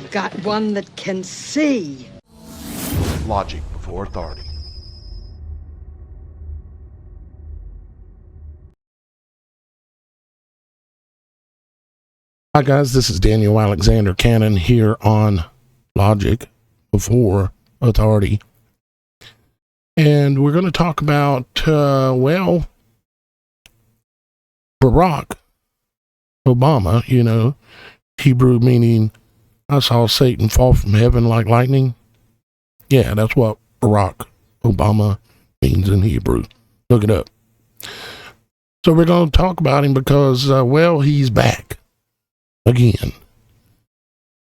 I've got one that can see. Logic before authority. Hi guys, this is Daniel Alexander Cannon here on Logic Before Authority. And we're going to talk about, Barack Obama, you know, Hebrew meaning I saw Satan fall from heaven like lightning. Yeah, that's what Barack Obama means in Hebrew. Look it up. So we're going to talk about him because, he's back again.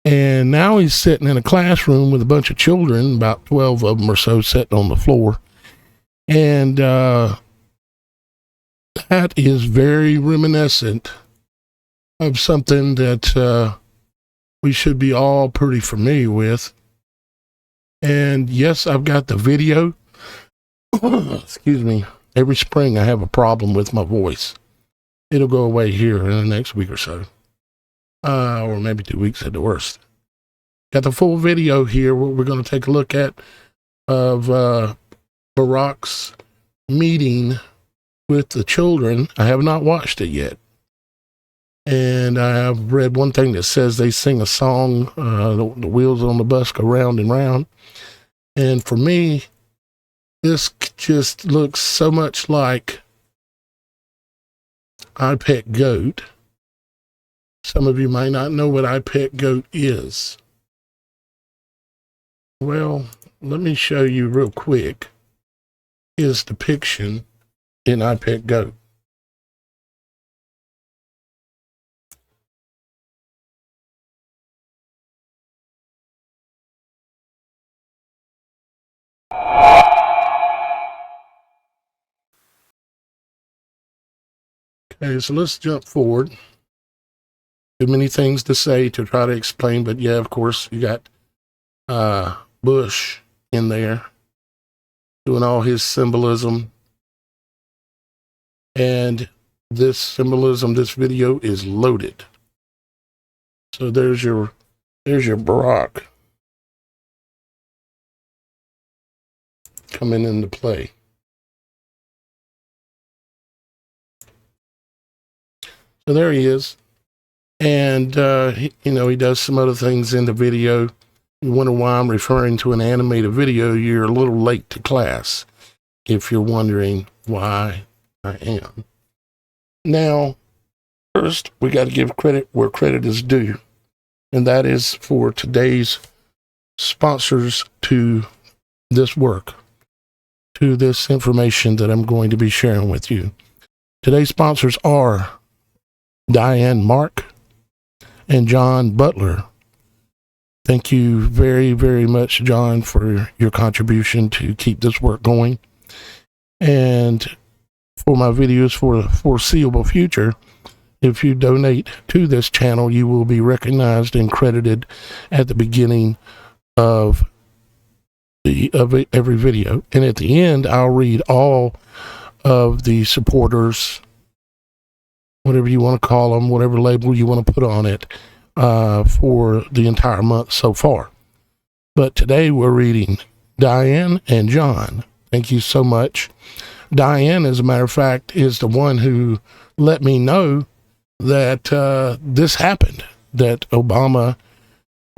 And now he's sitting in a classroom with a bunch of children, about 12 of them or so, sitting on the floor. And that is very reminiscent of something that we should be all pretty familiar with. And yes, I've got the video. Excuse me. Every spring I have a problem with my voice. It'll go away here in the next week or so. Or maybe 2 weeks at the worst. Got the full video here, what we're going to take a look at of Barack's meeting with the children. I have not watched it yet. And I have read one thing that says they sing a song, the wheels on the bus go round and round. And for me, this just looks so much like I Pet Goat. Some of you might not know what I Pet Goat is. Well, let me show you real quick his depiction in I Pet Goat. Okay, so let's jump forward. Too many things to say to try to explain, but yeah, of course, you got Bush in there doing all his symbolism. And this symbolism, this video is loaded. So there's your Barack coming into play. So there he is. And, he does some other things in the video. You wonder why I'm referring to an animated video. You're a little late to class, if you're wondering why I am. Now, first, we got to give credit where credit is due. And that is for today's sponsors to this work, to this information that I'm going to be sharing with you. Today's sponsors are Diane Mark and John Butler. Thank you very, very much, John, for your contribution to keep this work going. And for my videos for the foreseeable future, if you donate to this channel, you will be recognized and credited at the beginning of every video. And at the end, I'll read all of the supporters, whatever you want to call them, whatever label you want to put on it, for the entire month so far. But today we're reading Diane and John. Thank you so much. Diane, as a matter of fact, is the one who let me know that this happened, that Obama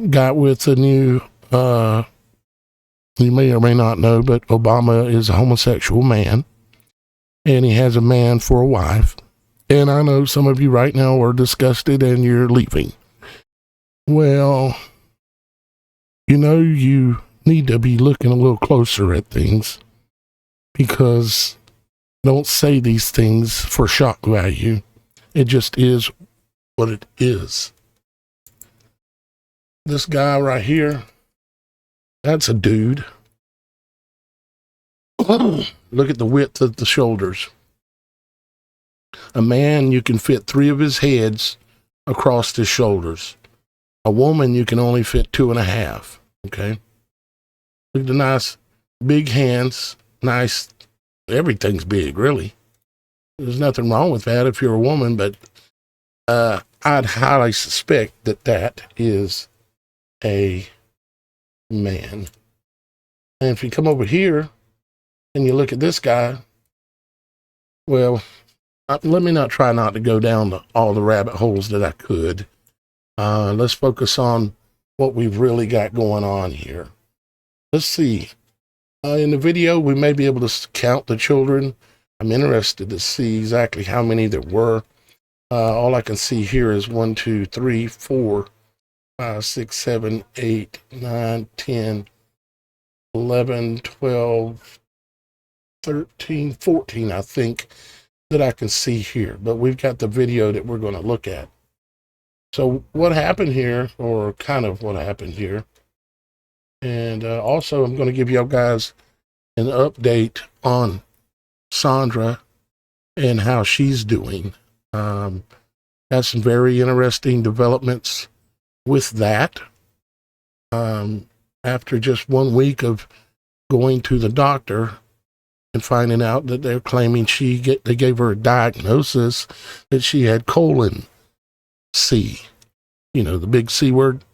got with the new, you may or may not know, but Obama is a homosexual man, and he has a man for a wife. And I know some of you right now are disgusted and you're leaving. Well, you need to be looking a little closer at things, because don't say these things for shock value. It just is what it is. This guy right here, that's a dude. Look at the width of the shoulders. A man, you can fit 3 of his heads across his shoulders. A woman, you can only fit 2.5. Okay. Look at the nice big hands. Nice. Everything's big, really. There's nothing wrong with that if you're a woman, but I'd highly suspect that is Amen. And if you come over here and you look at this guy, well, let me not try not to go down all the rabbit holes that I could. Let's focus on what we've really got going on here. Let's see. In the video, we may be able to count the children. I'm interested to see exactly how many there were. All I can see here is 1, 2, 3, 4, 5, 6, 7, 8, 9, 10, 11, 12, 13, 14, I think, that I can see here. But we've got the video that we're going to look at. So what happened here, or kind of what happened here, and also I'm going to give you guys an update on Sandra and how she's doing. Got some very interesting developments with that. After just 1 week of going to the doctor and finding out that they're claiming they gave her a diagnosis that she had colon C, the big C word.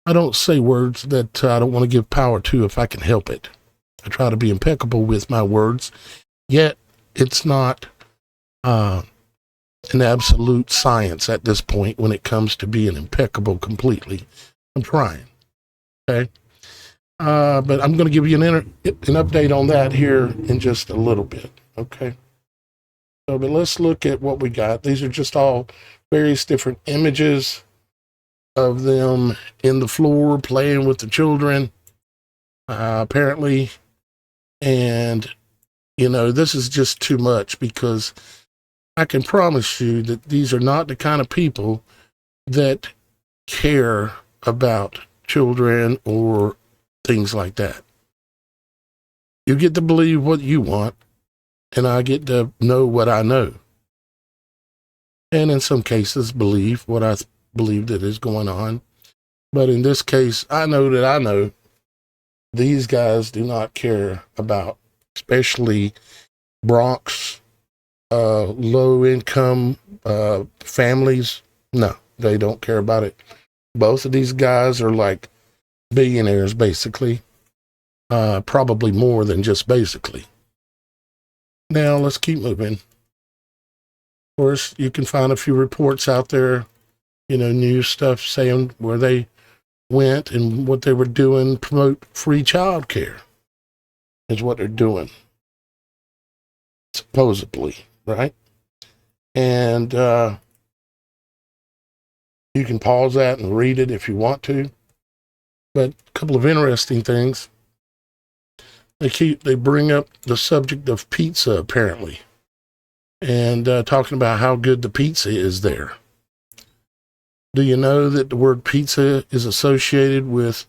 I don't say words that I don't want to give power to if I can help it. I try to be impeccable with my words, yet it's not an absolute science at this point when it comes to being impeccable completely. I'm trying, okay? But I'm going to give you an update on that here in just a little bit, okay? So, but let's look at what we got. These are just all various different images of them in the floor playing with the children, apparently. And, this is just too much, because I can promise you that these are not the kind of people that care about children or things like that. You get to believe what you want, and I get to know what I know. And in some cases, believe what I believe that is going on. But in this case, I know these guys do not care about, especially Bronx, low-income families. No, they don't care about it. Both of these guys are like billionaires, basically. Probably more than just basically. Now, let's keep moving. Of course, you can find a few reports out there, news stuff saying where they went and what they were doing, promote free child care is what they're doing, supposedly, right? And you can pause that and read it if you want to. But a couple of interesting things. They bring up the subject of pizza, apparently, and talking about how good the pizza is there. Do you know that the word pizza is associated with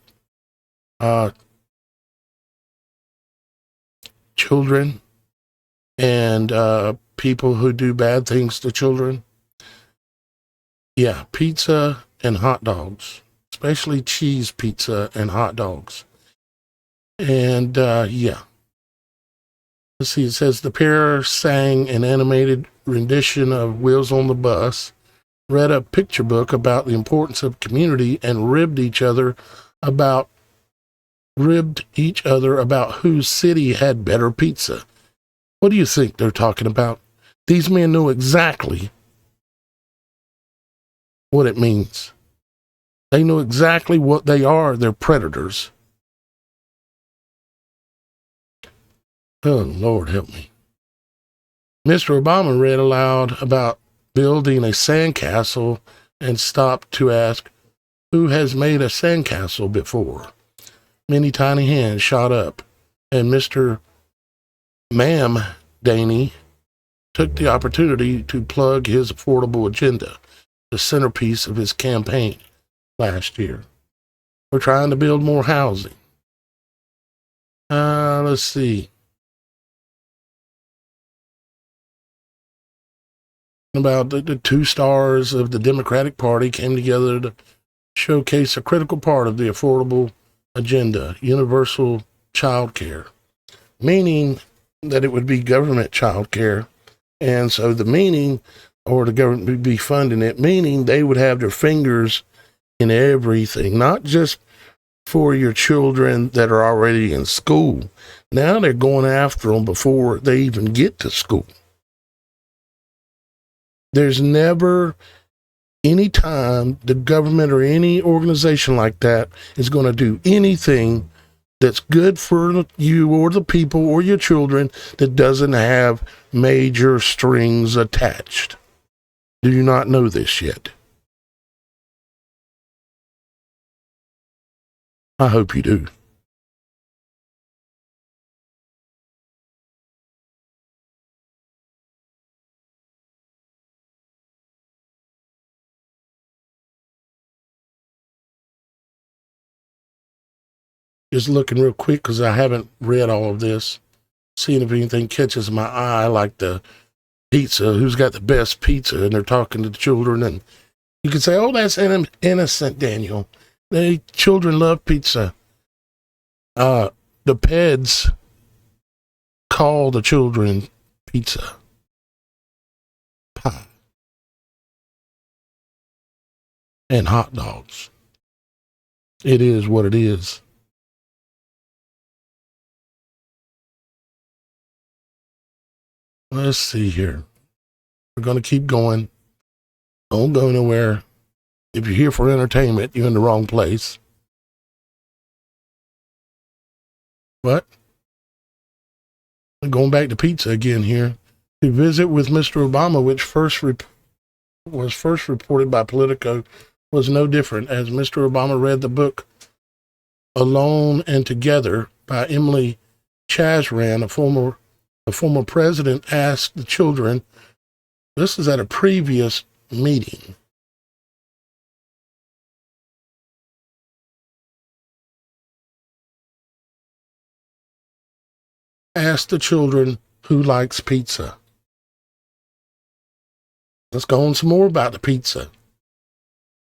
children and people who do bad things to children? Yeah, pizza and hot dogs, especially cheese pizza and hot dogs. And yeah. Let's see, it says the pair sang an animated rendition of Wheels on the Bus, read a picture book about the importance of community, and ribbed each other about whose city had better pizza. What do you think they're talking about? These men know exactly what it means. They know exactly what they are. They're predators. Oh, Lord help me. Mr. Obama read aloud about building a sandcastle and stopped to ask, who has made a sandcastle before? Many tiny hands shot up, and Mr. Ma'am Daney took the opportunity to plug his affordable agenda, the centerpiece of his campaign last year. We're trying to build more housing. Let's see. About the two stars of the Democratic Party came together to showcase a critical part of the affordable agenda, universal child care, meaning that it would be government child care. And so the government would be funding it, meaning they would have their fingers in everything, not just for your children that are already in school. Now they're going after them before they even get to school. There's never any time the government or any organization like that is going to do anything that's good for you or the people or your children that doesn't have major strings attached. Do you not know this yet? I hope you do. Just looking real quick because I haven't read all of this, seeing if anything catches my eye, like the pizza, who's got the best pizza, and they're talking to the children, and you can say, oh, that's innocent, Daniel. Children love pizza. The peds call the children pizza pie and hot dogs. It is what it is. Let's see here. We're going to keep going. Don't go nowhere. If you're here for entertainment, you're in the wrong place. But going back to pizza again here. To visit with Mr. Obama, which was first reported by Politico, was no different, as Mr. Obama read the book Alone and Together by Emily Chazran, a former president, asked the children. This is at a previous meeting. Asked the children who likes pizza. Let's go on some more about the pizza.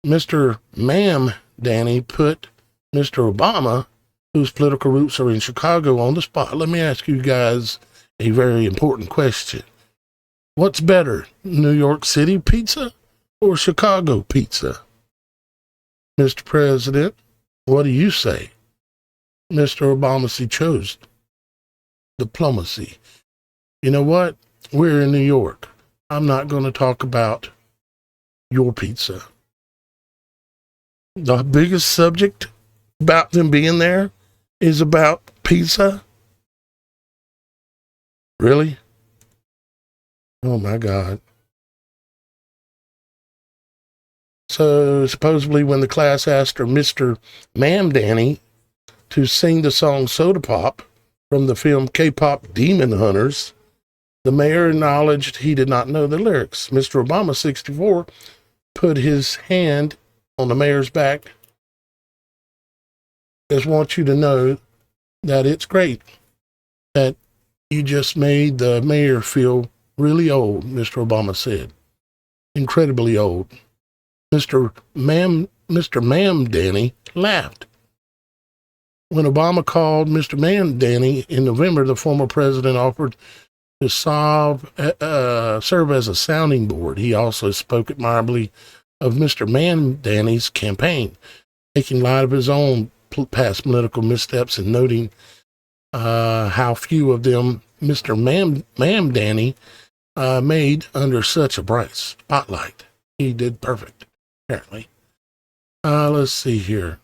Mr. Ma'am Danny put Mr. Obama, whose political roots are in Chicago, on the spot. Let me ask you guys a very important question. What's better, New York City pizza or Chicago pizza? Mr. President, what do you say? Mr. Obama chose diplomacy. You know what? We're in New York. I'm not going to talk about your pizza. The biggest subject about them being there is about pizza? Really? Oh my God. So supposedly when the class asked her, Mr. Ma'am Danny, to sing the song Soda Pop from the film K-Pop Demon Hunters, the mayor acknowledged he did not know the lyrics. Mr. Obama, 64, put his hand on the mayor's back. Just want you to know that it's great that you just made the mayor feel really old, Mr. Obama said. Incredibly old. Mr. Ma'am Danny laughed. When Obama called Mr. Ma'am Danny in November, the former president offered to serve as a sounding board. He also spoke admirably of Mr. Ma'am Danny's campaign, taking light of his own past political missteps and noting how few of them Mr. Ma'am Danny made under such a bright spotlight. He did perfect, apparently. Let's see here.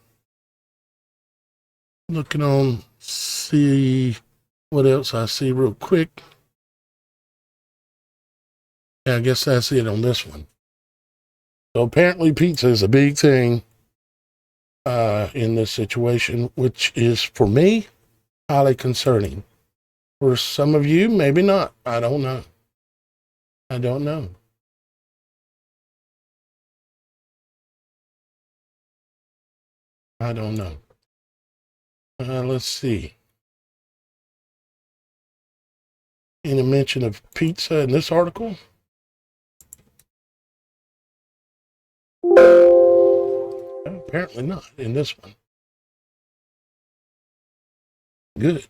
Looking on, see what else I see real quick. Yeah, I guess that's it on this one. So apparently pizza is a big thing in this situation, which is, for me, highly concerning. For some of you, maybe not. I don't know. I don't know. I don't know. Let's see. Any mention of pizza in this article? Apparently not in this one. Good.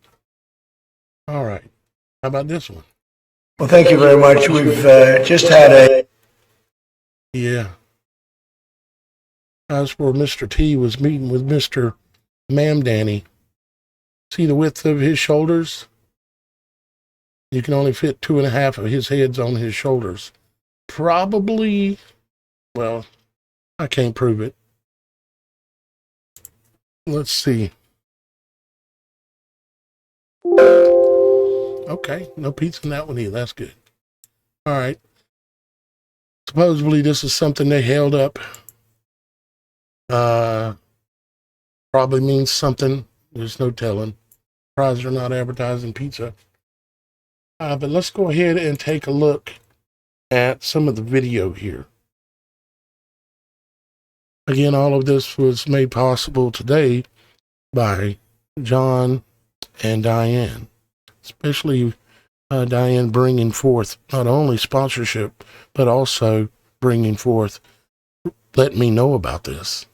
All right. How about this one? Well, thank you very much. We've just had a... Yeah. That's where Mr. T was meeting with Mr. Ma'am Danny. See the width of his shoulders? You can only fit 2.5 of his heads on his shoulders. Probably, well, I can't prove it. Let's see. Okay, no pizza in that one either. That's good. All right. Supposedly this is something they held up. Probably means something. There's no telling. Surprised they're not advertising pizza. But let's go ahead and take a look at some of the video here. Again, all of this was made possible today by John and Diane, especially Diane bringing forth not only sponsorship, but also bringing forth, let me know about this.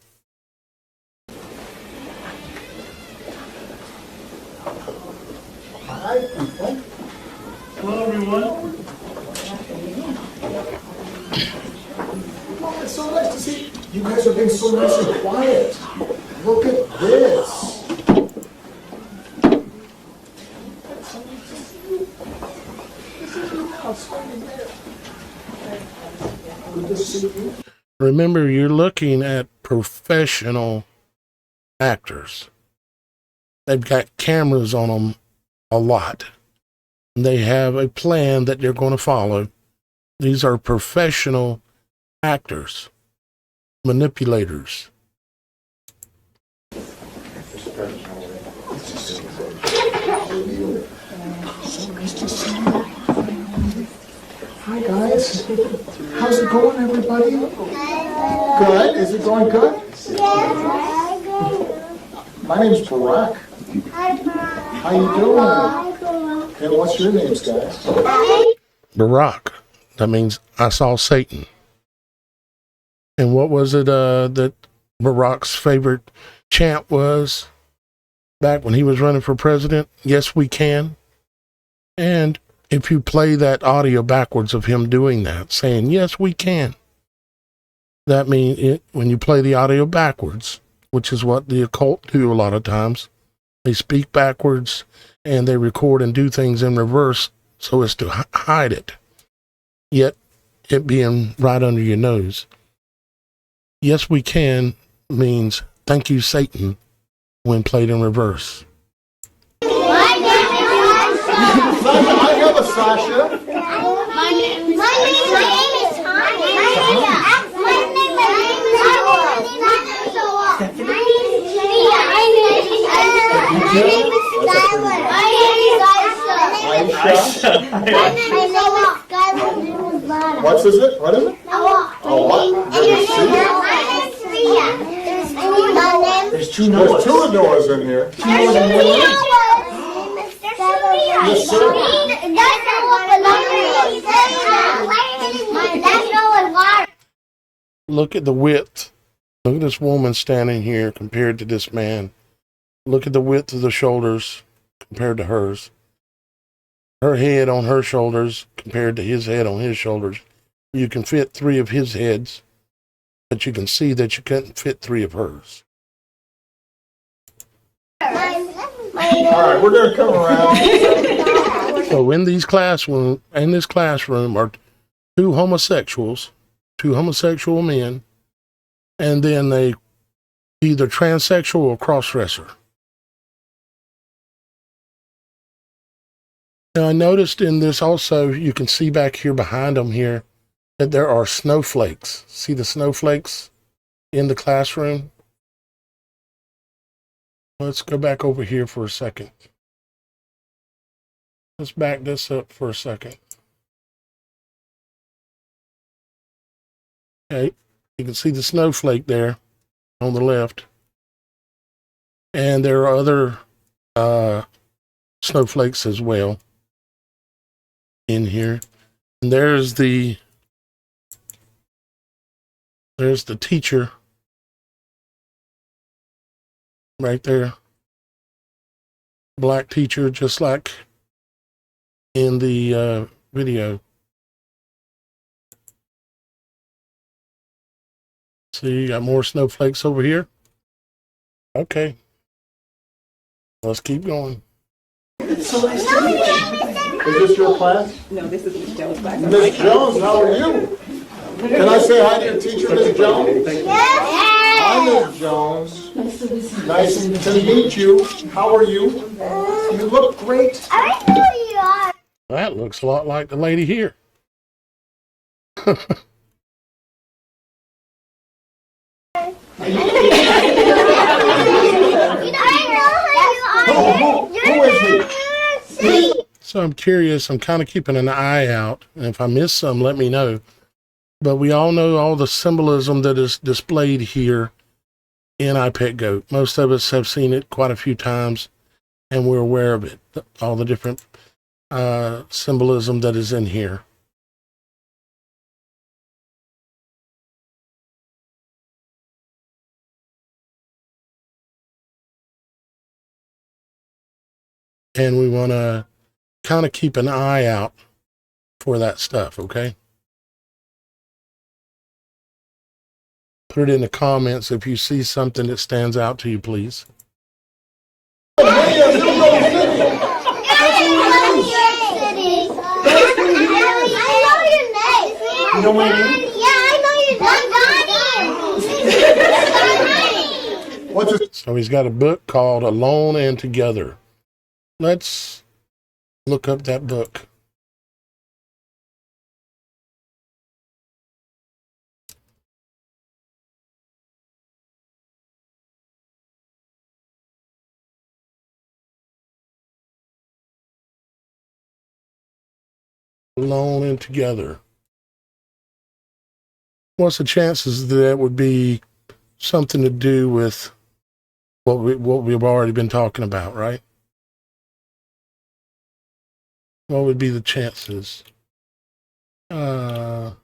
Hi, people. Hello, everyone. Oh, it's so nice to see you guys are being so nice and quiet. Look at this. Good to see you. Remember, you're looking at professional actors. They've got cameras on them a lot. They have a plan that they're going to follow. These are professional actors, manipulators. Hi, guys. How's it going, everybody? Good. Is it going good? My name's Barack. How you doing? And what's your names, guys? Barack. That means I saw Satan. And what was it that Barack's favorite chant was back when he was running for president? Yes, we can. And if you play that audio backwards of him doing that, saying, yes, we can, that means when you play the audio backwards, which is what the occult do a lot of times, they speak backwards and they record and do things in reverse so as to hide it, yet it being right under your nose. Yes, we can means thank you, Satan, when played in reverse. I have a Sasha. My name is What's is it? What is it? Oh, what? There's two Noahs. There's two Noahs in here. Yes, sir. Look at the width. Look at this woman standing here compared to this man. Look at the width of the shoulders compared to hers. Her head on her shoulders compared to his head on his shoulders. You can fit 3 of his heads, but you can see that you couldn't fit 3 of hers. All right, we're going to come around. So in this classroom are 2 homosexuals, 2 homosexual men, and then they either transsexual or cross-dresser. Now I noticed in this also, you can see back here behind them here, that there are snowflakes. See the snowflakes in the classroom? Let's go back over here for a second. Let's back this up for a second. Okay, you can see the snowflake there on the left. And there are other snowflakes as well in here. And there's the teacher right there. Black teacher, just like in the video. See, you got more snowflakes over here. Okay. Let's keep going. Is this your class? No, this is Miss Jones' class. Miss Jones, how are you? Can I say hi to your teacher, Miss Jones? Hi, Miss Jones. Nice to meet you. How are you? You look great. I know you are. That looks a lot like the lady here. Who is he? So I'm curious. I'm kind of keeping an eye out. And if I miss some, let me know. But we all know all the symbolism that is displayed here in I Pet Goat. Most of us have seen it quite a few times, and we're aware of it. All the different symbolism that is in here. And we want to kind of keep an eye out for that stuff, okay? Put it in the comments if you see something that stands out to you, please. You know my name? What's his? So he's got a book called Alone and Together. Let's look up that book. Alone and Together. What's the chances that would be something to do with what we've already been talking about, right? What would be the chances? I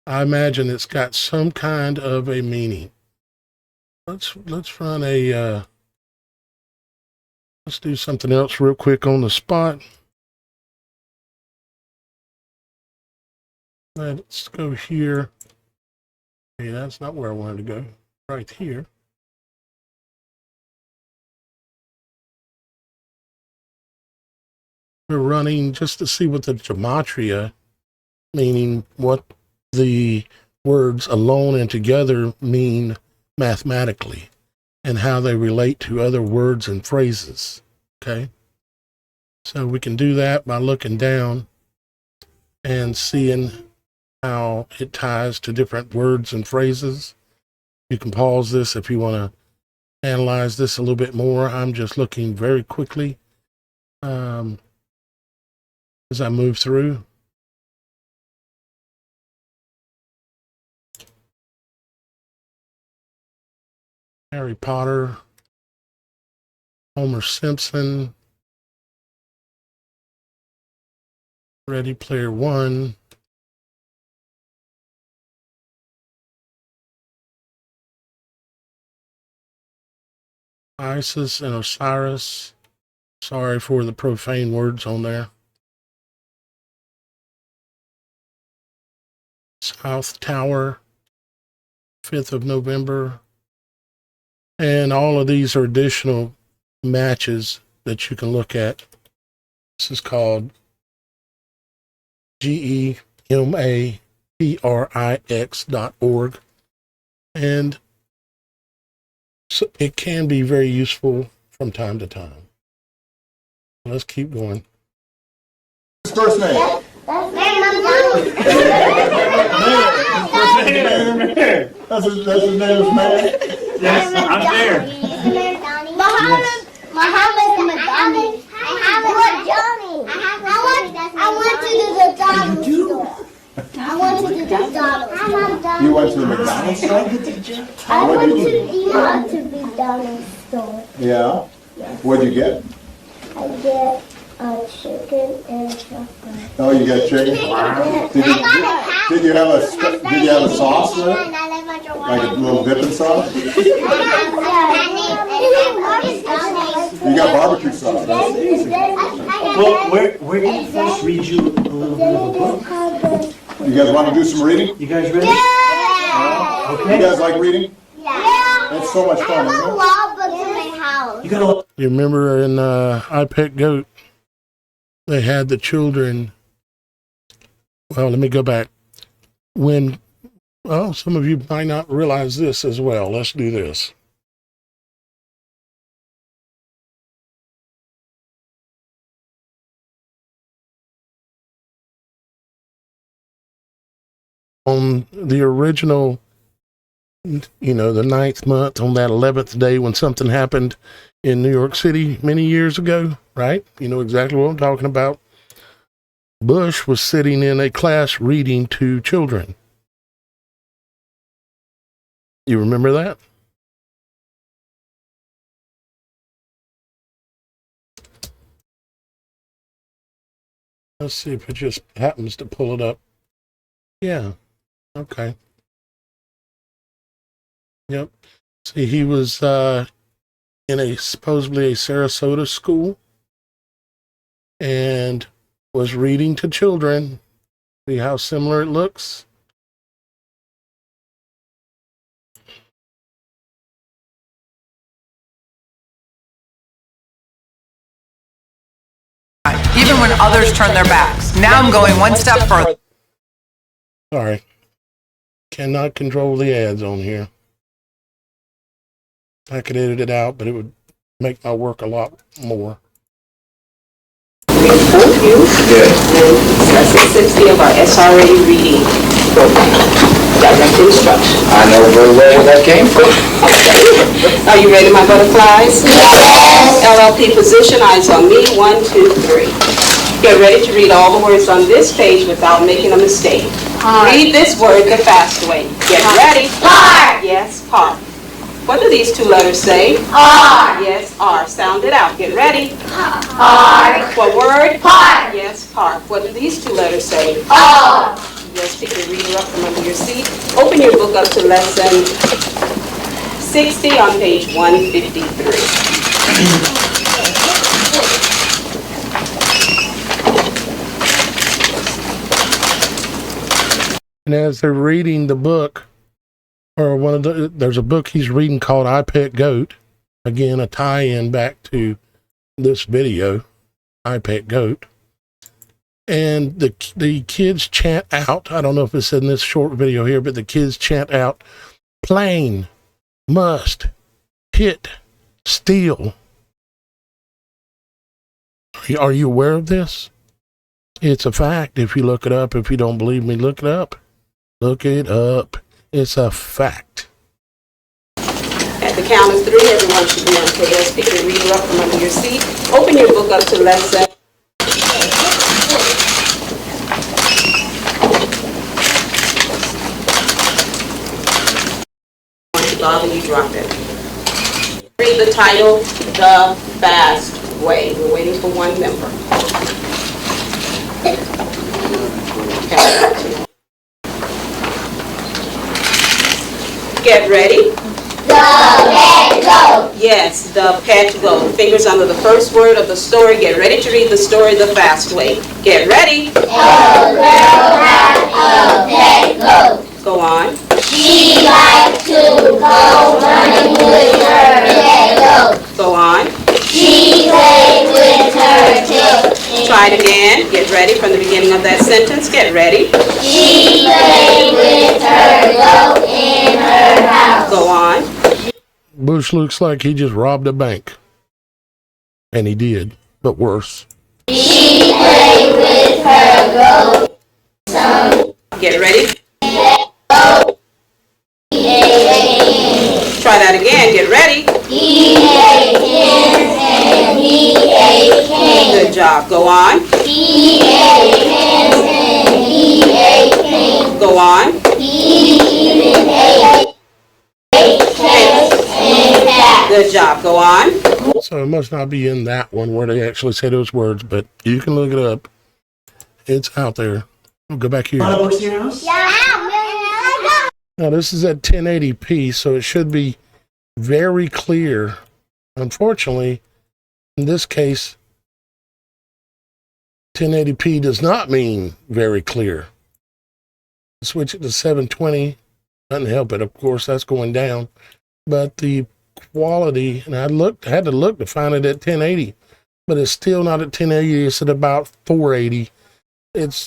imagine it's got some kind of a meaning. Let's run a let's do something else real quick on the spot. Let's go here. Okay, that's not where I wanted to go. Right here. We're running just to see what the gematria, meaning what the words alone and together mean mathematically, and how they relate to other words and phrases. Okay. So we can do that by looking down and seeing how it ties to different words and phrases. You can pause this if you want to analyze this a little bit more. I'm just looking very quickly as I move through. Harry Potter, Homer Simpson, Ready Player One, Isis and Osiris. Sorry for the profane words on there. South Tower, 5th of November. And all of these are additional matches that you can look at. This is called Gematrix.org. And so it can be very useful from time to time. Let's keep going. His first name? That's his name is Man? Yes, I'm there. Muhammad Johnny. I went to the McDonald's store. I went to the McDonald's store. You went to the McDonald's store? I went to the McDonald's store. Yeah. What'd you get? I get a chicken and a chocolate. Oh, you got chicken? Wow. Did you have a sauce there? Like a little dipping sauce? You got barbecue sauce, right? Well, we're going to first read you a little bit of a book. You guys want to do some reading? You guys ready? You guys like reading? Yeah. It's so much fun, I have a isn't it? lot of books in my house. You got You remember in I Pet Goat, they had the children. Well, let me go back. Some of you might not realize this as well. Let's do this. On the original, the 9th month, on that 11th day when something happened in New York City many years ago, right? You know exactly what I'm talking about. Bush was sitting in a class reading to children. You remember that? Let's see if it just happens to pull it up. Yeah. Okay. Yep. See, he was in supposedly a Sarasota school and was reading to children. See how similar it looks? Even when others turn their backs. Now I'm going one step further. Sorry. Cannot control the ads on here. I could edit it out, but it would make my work a lot more. Thank you. Lesson 60 of our SRA reading program. Direct instruction. I know very well where that came from. Are you ready, my butterflies? Yes. LLP position, eyes on me. 1, 2, 3. Get ready to read all the words on this page without making a mistake. Read this word the fast way. Get ready. R. Yes, park. What do these two letters say? R. Yes, R. Sound it out. Get ready. R. What word? Park. Yes, park. What do these two letters say? R. Yes, pick your reader up from under your seat. Open your book up to lesson 60 on page 153. And as they're reading the book, or there's a book he's reading called I Pet Goat. Again, a tie-in back to this video, I Pet Goat. And the kids chant out, I don't know if it's in this short video here, but the kids chant out, plane, must, hit, steal. Are you aware of this? It's a fact. If you look it up, if you don't believe me, look it up. Look it up. It's a fact. At the count of 3, everyone should be on KS. Pick your reader up from under your seat. Open your book up to lesson. Bother you drop it. Read the title, The Fast Way. We're waiting for one member. Okay. Get ready. The pet goat. Yes, the pet goat. Fingers under the first word of the story. Get ready to read the story the fast way. Get ready. A girl had a pet goat. Go on. She liked to go running with her pet goat. Go on. She played with her till Try it again. Get ready from the beginning of that sentence. Get ready. she played with her goat in her house. Go on. Bush looks like he just robbed a bank. And he did, but worse. She played with her goat. Get ready. He ate hens. Try that again. Get ready. He ate hens and he ate hens. Good job. Go on. He ate hens and he ate hens. Go on. He even ate cats and cats. Good job. Go on. So it must not be in that one where they actually say those words, but you can look it up. It's out there. We'll go back here. A lot of books in your house? Now this is at 1080p, so it should be very clear. Unfortunately, in this case, 1080p does not mean very clear. Switch it to 720. Doesn't help it. Of course, that's going down. But the quality, and I had to look to find it at 1080, but it's still not at 1080. It's at about 480.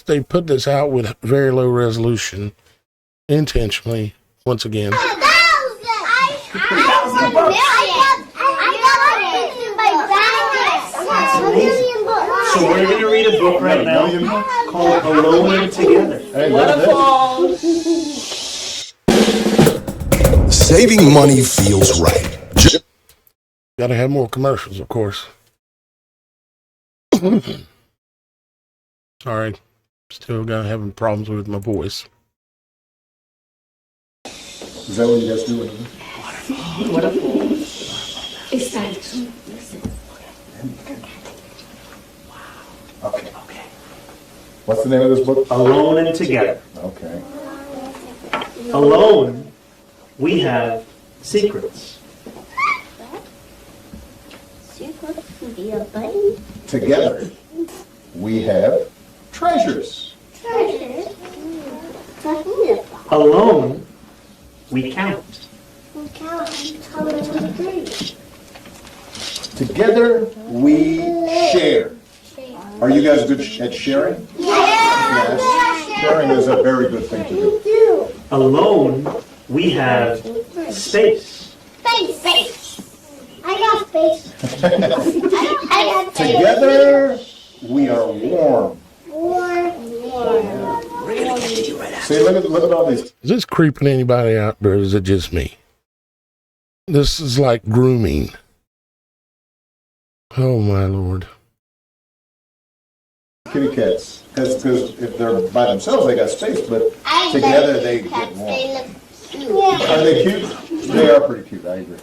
They put this out with very low resolution intentionally. Once again, So we're going to read a book right now called Alone and Together. Wonderful. Saving money feels right. gotta have more commercials, of course. Sorry, still having problems with my voice. Is that what you guys do? Wonderful. It's time. Okay. What's the name of this book? Alone and Together. Okay. Alone, we have secrets. Together, we have treasures. Alone, we count. Together, we share. Are you guys good at sharing? Yes. Sharing is a very good thing to do. Alone, we have space. Space. I got space. Together, we are warm. See, look at all these. Is this creeping anybody out, or is it just me? This is like grooming. Oh my Lord. Kitty cats. Because if they're by themselves, they got space, but together they get warm. Are they cute? They are pretty cute, I agree.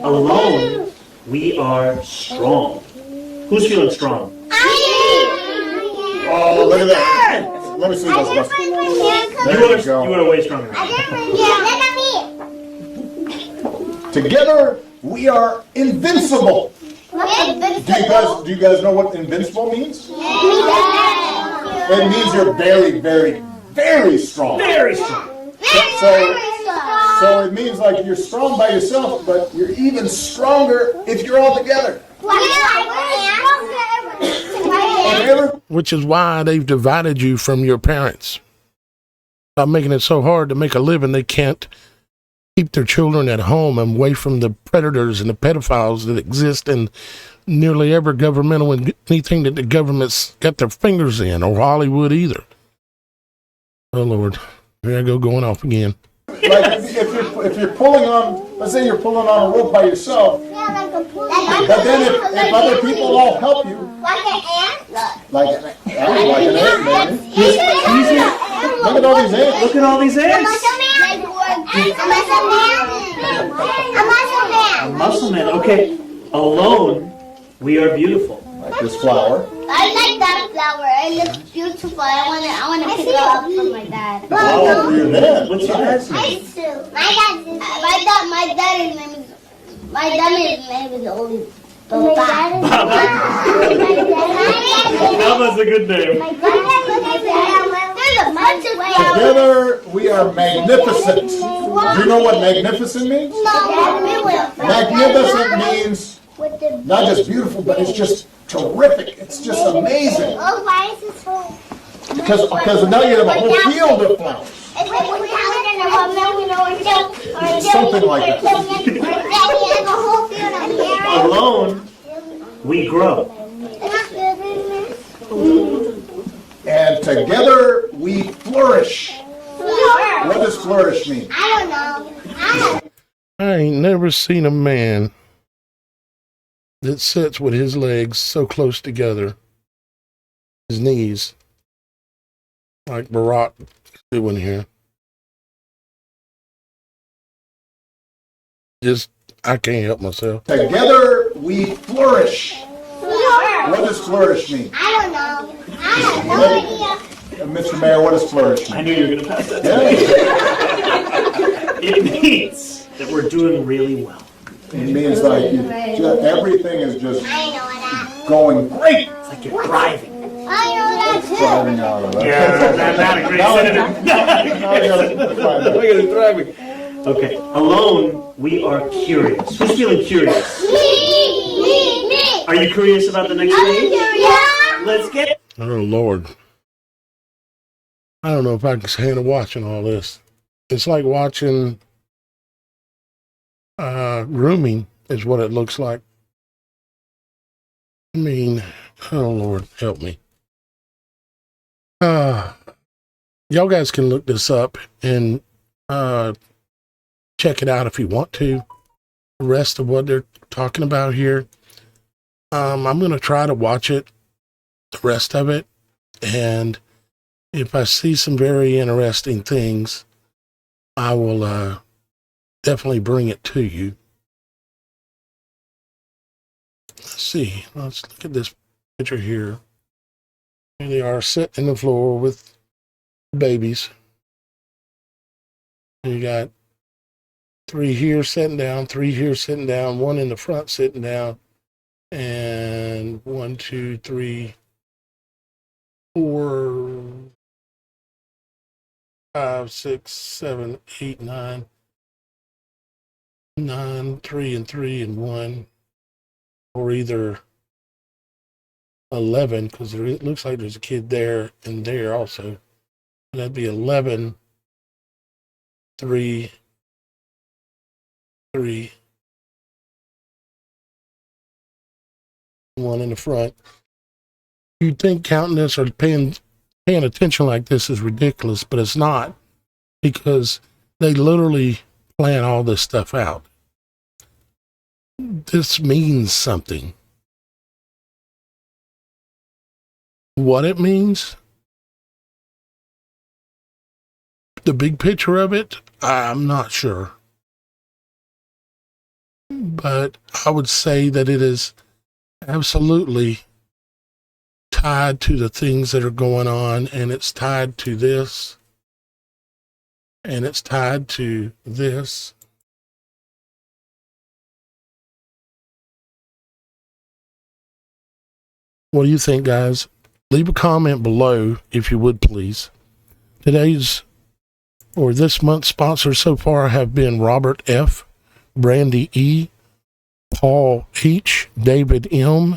Alone, we are strong. Who's feeling strong? Oh, look at that. Let me see those busts. You are way stronger. Together, we are invincible. Do you guys know what invincible means? It means you're very, very, very strong. Very strong. So it means like you're strong by yourself, but you're even stronger if you're all together. Which is why they've divided you from your parents. By making it so hard to make a living, they can't keep their children at home and away from the predators and the pedophiles that exist in nearly every governmental and anything that the government's got their fingers in, or Hollywood either. Oh Lord, here I go going off again. Like if you're pulling on, let's say you're pulling on a rope by yourself, but then if other people all help you, like an ant, man. Look at all these ants. Look at all these ants. A muscle man. Okay. Alone, we are beautiful. Like this flower. I like that flower. It looks beautiful. I want to pick it up from my dad. Oh, for your dad. What's your dad's name? My dad's name is only Baba. Baba's a good name. Together we are magnificent. Do you know what magnificent means? Magnificent means not just beautiful, but it's just terrific. It's just amazing. Because now you have a whole field of flowers. Something like that. Alone, we grow. And together we flourish. What does flourish mean? I don't know. I ain't never seen a man that sits with his legs so close together, his knees, like Barack is doing here. Just I can't help myself. Together we flourish. What does flourish mean? I don't know. I have no idea. Mr. Mayor, what does flourish mean? I knew you were going to pass that. Yeah. It means that we're doing really well. It means like everything is just I know that. going great. It's like you're thriving. I know that too. Driving out of that. Yeah, that's not a great synonym. Okay, alone, we are curious. Who's feeling curious? Me. Are you curious about the next page? Yeah. Let's get it. Oh, Lord. I don't know if I can handle watching all this. It's like watching grooming is what it looks like. I mean, oh, Lord, help me. Y'all guys can look this up and check it out if you want to. The rest of what they're talking about here. I'm going to try to watch it, the rest of it, and if I see some very interesting things, I will definitely bring it to you. Let's see. Let's look at this picture here. Here they are sitting on the floor with babies. You got 3 here sitting down, 3 here sitting down, 1 in the front sitting down, and 1, 2, 3, 4, 5, 6, 7, 8, 9, 3 and 3 and 1, or either 11, because it looks like there's a kid there and there also. That'd be 11, 3, 3, 1 in the front. You'd think counting this or paying attention like this is ridiculous, but it's not, because they literally plan all this stuff out. This means something. What it means, the big picture of it, I'm not sure. But I would say that it is absolutely tied to the things that are going on, and it's tied to this, and it's tied to this. What do you think, guys? Leave a comment below, if you would, please. Today's, or this month's sponsors so far have been Robert F., Brandy E., Paul H., David M.,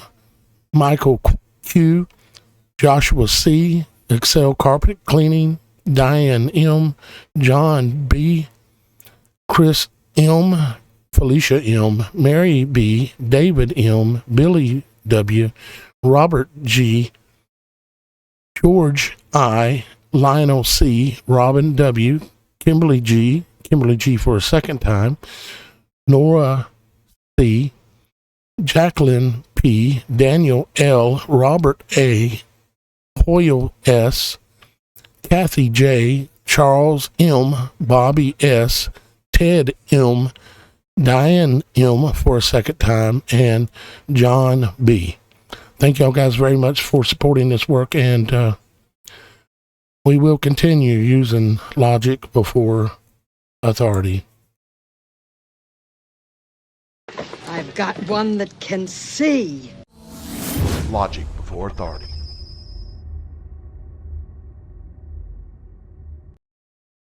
Michael Q., Joshua C., Excel Carpet Cleaning, Diane M., John B., Chris M., Felicia M., Mary B., David M., Billy W., Robert G., George I., Lionel C., Robin W., Kimberly G. For a second time, Nora C., Jacqueline P., Daniel L., Robert A., Hoyle S., Kathy J., Charles M., Bobby S., Ted M., Diane M. for a second time, and John B. Thank y'all guys very much for supporting this work, and we will continue using logic before authority. I've got one that can see. Logic before authority.